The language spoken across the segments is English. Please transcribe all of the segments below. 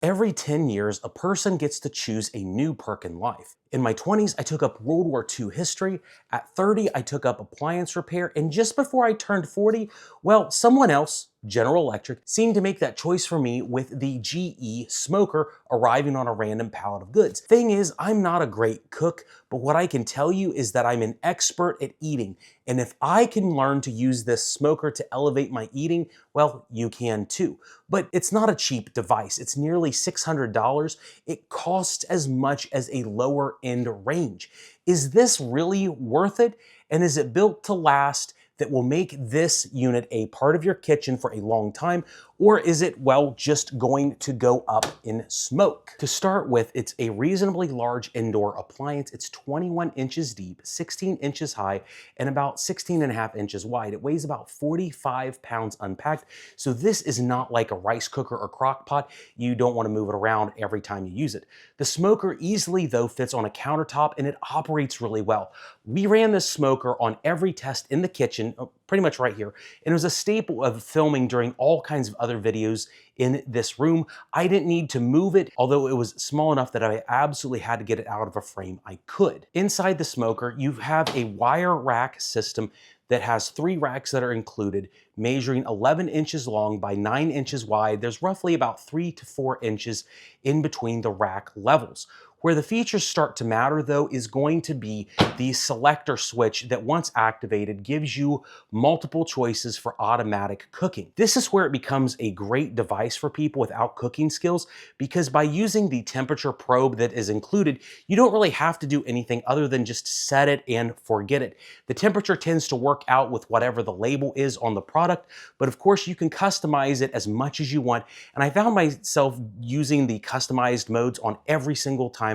Every 10 years, a person gets to choose a new perk in life. In my 20s, I took up World War II history. At 30, I took up appliance repair. And just before I turned 40, well, someone else, General Electric, seemed to make that choice for me with the GE smoker arriving on a random pallet of goods. Thing is, I'm not a great cook, but what I can tell you is that I'm an expert at eating. And if I can learn to use this smoker to elevate my eating, well, you can too. But it's not a cheap device. It's nearly $600. It costs as much as a lower end range. Is this really worth it? And is it built to last that will make this unit a part of your kitchen for a long time? Or is it, well, just going to go up in smoke? To start with, it's a reasonably large indoor appliance. It's 21 inches deep, 16 inches high, and about 16.5 inches wide. It weighs about 45 pounds unpacked. So this is not like a rice cooker or crock pot. You don't want to move it around every time you use it. The smoker easily, though, fits on a countertop and it operates really well. We ran this smoker on every test in the kitchen, pretty much right here, and it was a staple of filming during all kinds of other videos in this room. I didn't need to move it, although it was small enough that I absolutely had to get it out of a frame. I could. Inside the smoker, you have a wire rack system that has 3 racks that are included, measuring 11 inches long by 9 inches wide. There's roughly about 3 to 4 inches in between the rack levels. Where the features start to matter, though, is going to be the selector switch that, once activated, gives you multiple choices for automatic cooking. This is where it becomes a great device for people without cooking skills, because by using the temperature probe that is included, you don't really have to do anything other than just set it and forget it. The temperature tends to work out with whatever the label is on the product, but of course you can customize it as much as you want, and I found myself using the customized modes on every single time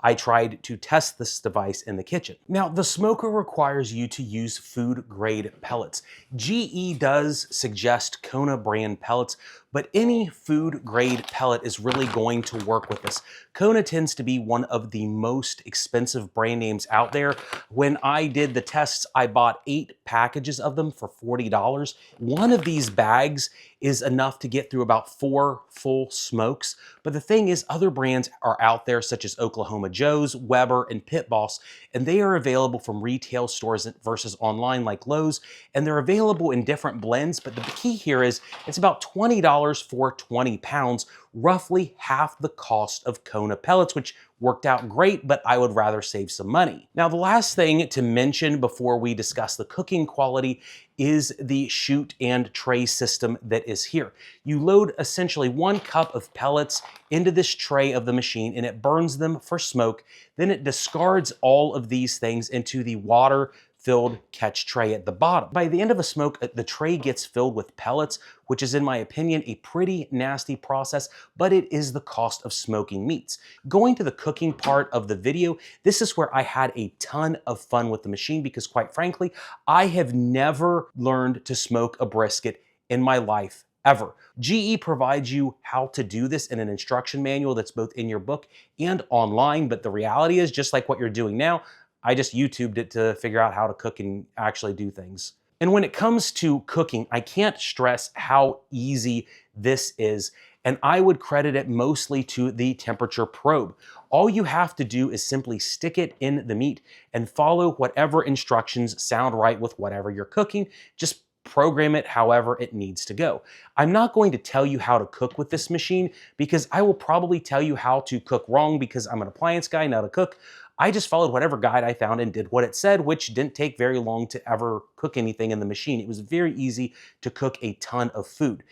I tried to test this device in the kitchen. Now, the smoker requires you to use food-grade pellets. GE does suggest Kona brand pellets, but any food-grade pellet is really going to work with this. Kona tends to be one of the most expensive brand names out there. When I did the tests, I bought 8 packages of them for $40. One of these bags is enough to get through about 4 full smokes. But the thing is, other brands are out there, such as Oklahoma Joe's, Weber, and Pit Boss, and they are available from retail stores versus online like Lowe's, and they're available in different blends. But the key here is it's about $20 for 20 pounds, roughly half the cost of Kona pellets, which worked out great, but I would rather save some money. Now, the last thing to mention before we discuss the cooking quality is the chute and tray system that is here. You load essentially 1 cup of pellets into this tray of the machine and it burns them for smoke. Then it discards all of these things into the water-filled catch tray at the bottom. By the end of a smoke, the tray gets filled with pellets, which is, in my opinion, a pretty nasty process, but it is the cost of smoking meats. Going to the cooking part of the video, this is where I had a ton of fun with the machine because, quite frankly, I have never learned to smoke a brisket in my life ever. GE provides you how to do this in an instruction manual that's both in your book and online, but the reality is, just like what you're doing now, I just YouTubed it to figure out how to cook and actually do things. And when it comes to cooking, I can't stress how easy this is, and I would credit it mostly to the temperature probe. All you have to do is simply stick it in the meat and follow whatever instructions sound right with whatever you're cooking. Just program it however it needs to go. I'm not going to tell you how to cook with this machine because I will probably tell you how to cook wrong because I'm an appliance guy, not a cook. I just followed whatever guide I found and did what it said, which didn't take very long to ever cook anything in the machine. It was very easy to cook a ton of food.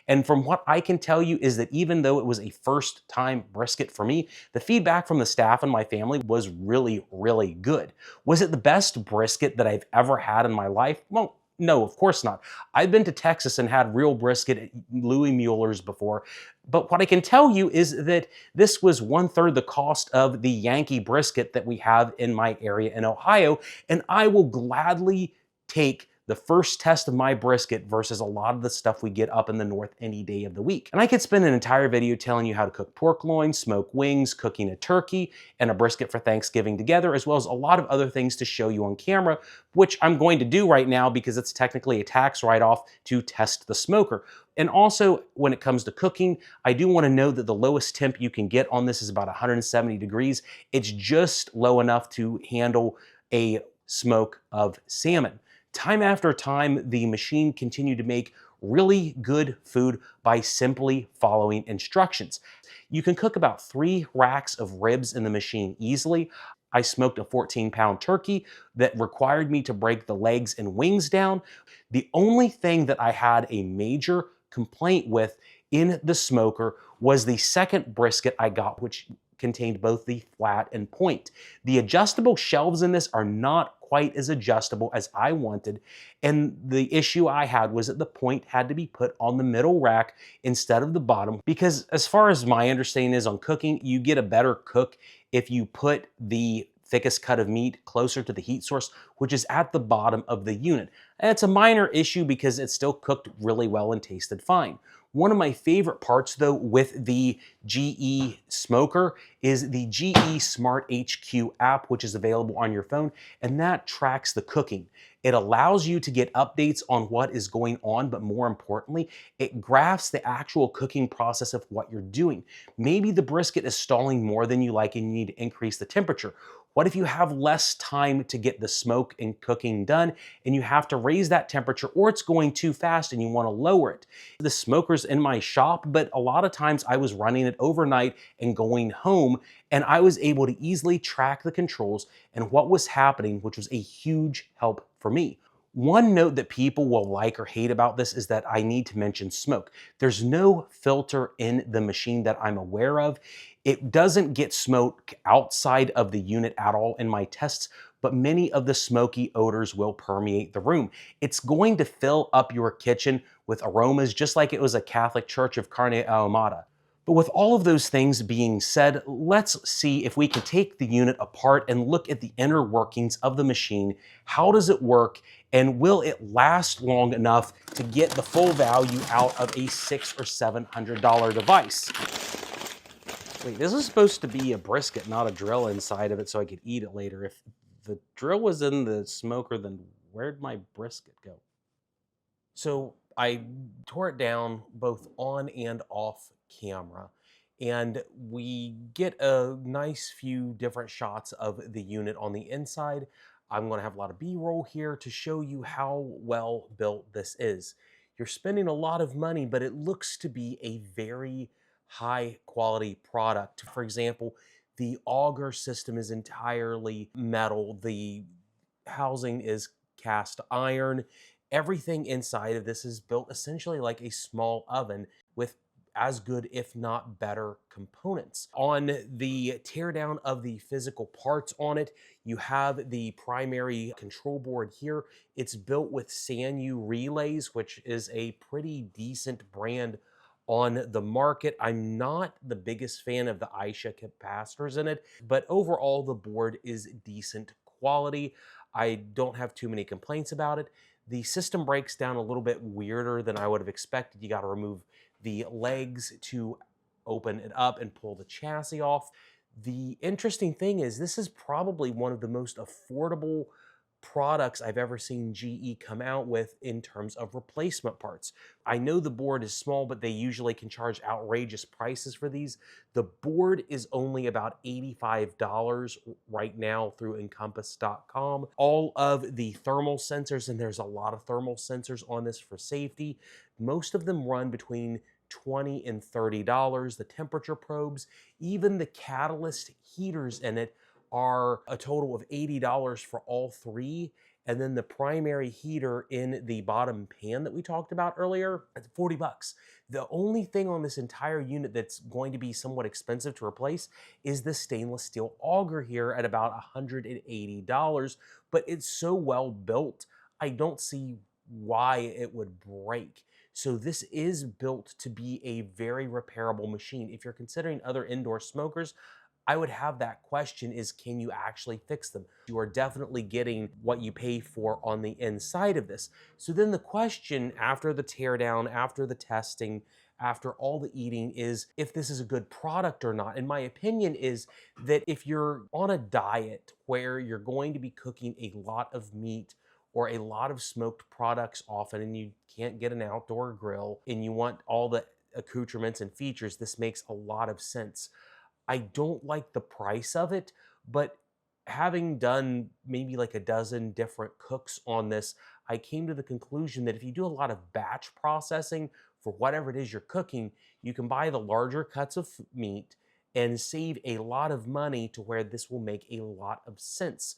And from what I can tell you is that even though it was a first time brisket for me, the feedback from the staff and my family was really, really good. Was it the best brisket that I've ever had in my life? Well, no, of course not. I've been to Texas and had real brisket at Louis Mueller's before, but what I can tell you is that this was 1/3 the cost of the Yankee brisket that we have in my area in Ohio, and I will gladly take the first test of my brisket versus a lot of the stuff we get up in the north any day of the week. And I could spend an entire video telling you how to cook pork loin, smoke wings, cooking a turkey, and a brisket for Thanksgiving together, as well as a lot of other things to show you on camera, which I'm going to do right now because it's technically a tax write-off to test the smoker. And also, when it comes to cooking, I do want to know that the lowest temp you can get on this is about 170 degrees. It's just low enough to handle a smoke of salmon. Time after time, the machine continued to make really good food by simply following instructions. You can cook about 3 racks of ribs in the machine easily. I smoked a 14-pound turkey that required me to break the legs and wings down. The only thing that I had a major complaint with in the smoker was the second brisket I got, which contained both the flat and point. The adjustable shelves in this are not quite as adjustable as I wanted, and the issue I had was that the point had to be put on the middle rack instead of the bottom, because as far as my understanding is on cooking, you get a better cook if you put the thickest cut of meat closer to the heat source, which is at the bottom of the unit. And it's a minor issue because it still cooked really well and tasted fine. One of my favorite parts though with the GE smoker is the GE SmartHQ app, which is available on your phone, and that tracks the cooking. It allows you to get updates on what is going on, but more importantly, it graphs the actual cooking process of what you're doing. Maybe the brisket is stalling more than you like and you need to increase the temperature. What if you have less time to get the smoke and cooking done and you have to raise that temperature, or it's going too fast and you want to lower it? The smoker's in my shop, but a lot of times I was running it overnight and going home, and I was able to easily track the controls and what was happening, which was a huge help for me. One note that people will like or hate about this is that I need to mention smoke. There's no filter in the machine that I'm aware of. It doesn't get smoke outside of the unit at all in my tests, but many of the smoky odors will permeate the room. It's going to fill up your kitchen with aromas just like it was a Catholic church of carne ahumada. But with all of those things being said, let's see if we can take the unit apart and look at the inner workings of the machine. How does it work? And will it last long enough to get the full value out of a $600 or $700 device? Wait, this is supposed to be a brisket, not a drill inside of it so I could eat it later. If the drill was in the smoker, then where'd my brisket go? So I tore it down both on and off camera, and we get a nice few different shots of the unit on the inside. I'm going to have a lot of B-roll here to show you how well built this is. You're spending a lot of money, but it looks to be a very high quality product. For example, the auger system is entirely metal. The housing is cast iron. Everything inside of this is built essentially like a small oven with as good, if not better, components. On the teardown of the physical parts on it, you have the primary control board here. It's built with Sanyu relays, which is a pretty decent brand on the market. I'm not the biggest fan of the Aisha capacitors in it, but overall the board is decent quality. I don't have too many complaints about it. The system breaks down a little bit weirder than I would have expected. You got to remove the legs to open it up and pull the chassis off. The interesting thing is this is probably one of the most affordable products I've ever seen GE come out with in terms of replacement parts. I know the board is small, but they usually can charge outrageous prices for these. The board is only about $85 right now through Encompass.com. All of the thermal sensors, and there's a lot of thermal sensors on this for safety, most of them run between $20 and $30. The temperature probes, even the catalyst heaters in it are a total of $80 for all three. And then the primary heater in the bottom pan that we talked about earlier, it's 40 bucks. The only thing on this entire unit that's going to be somewhat expensive to replace is the stainless steel auger here at about $180. But it's so well built, I don't see why it would break. So this is built to be a very repairable machine. If you're considering other indoor smokers, I would have that question is, can you actually fix them? You are definitely getting what you pay for on the inside of this. So then the question after the teardown, after the testing, after all the eating is if this is a good product or not. And my opinion is that if you're on a diet where you're going to be cooking a lot of meat or a lot of smoked products often, and you can't get an outdoor grill, and you want all the accoutrements and features, this makes a lot of sense. I don't like the price of it, but having done maybe like a dozen different cooks on this, I came to the conclusion that if you do a lot of batch processing for whatever it is you're cooking, you can buy the larger cuts of meat and save a lot of money to where this will make a lot of sense.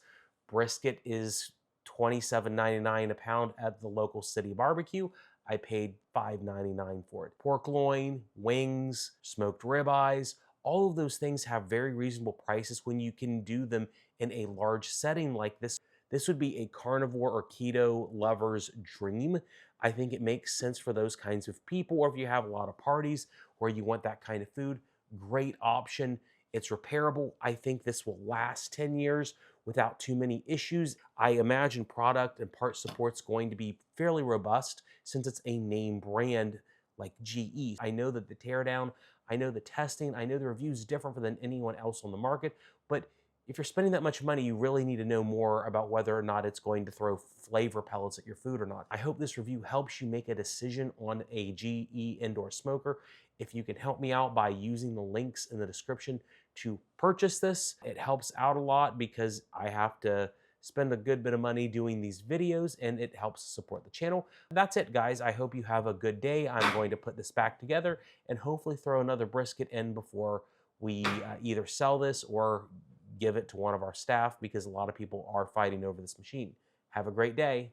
Brisket is $27.99 a pound at the local city barbecue. I paid $5.99 for it. Pork loin, wings, smoked ribeyes, all of those things have very reasonable prices when you can do them in a large setting like this. This would be a carnivore or keto lover's dream. I think it makes sense for those kinds of people, or if you have a lot of parties where you want that kind of food, great option. It's repairable. I think this will last 10 years without too many issues. I imagine product and part support's going to be fairly robust since it's a name brand like GE. I know that the teardown, I know the testing, I know the reviews different than anyone else on the market, but if you're spending that much money, you really need to know more about whether or not it's going to throw flavor pellets at your food or not. I hope this review helps you make a decision on a GE indoor smoker. If you can help me out by using the links in the description to purchase this, it helps out a lot because I have to spend a good bit of money doing these videos, and it helps support the channel. That's it, guys. I hope you have a good day. I'm going to put this back together and hopefully throw another brisket in before we either sell this or give it to one of our staff, because a lot of people are fighting over this machine. Have a great day.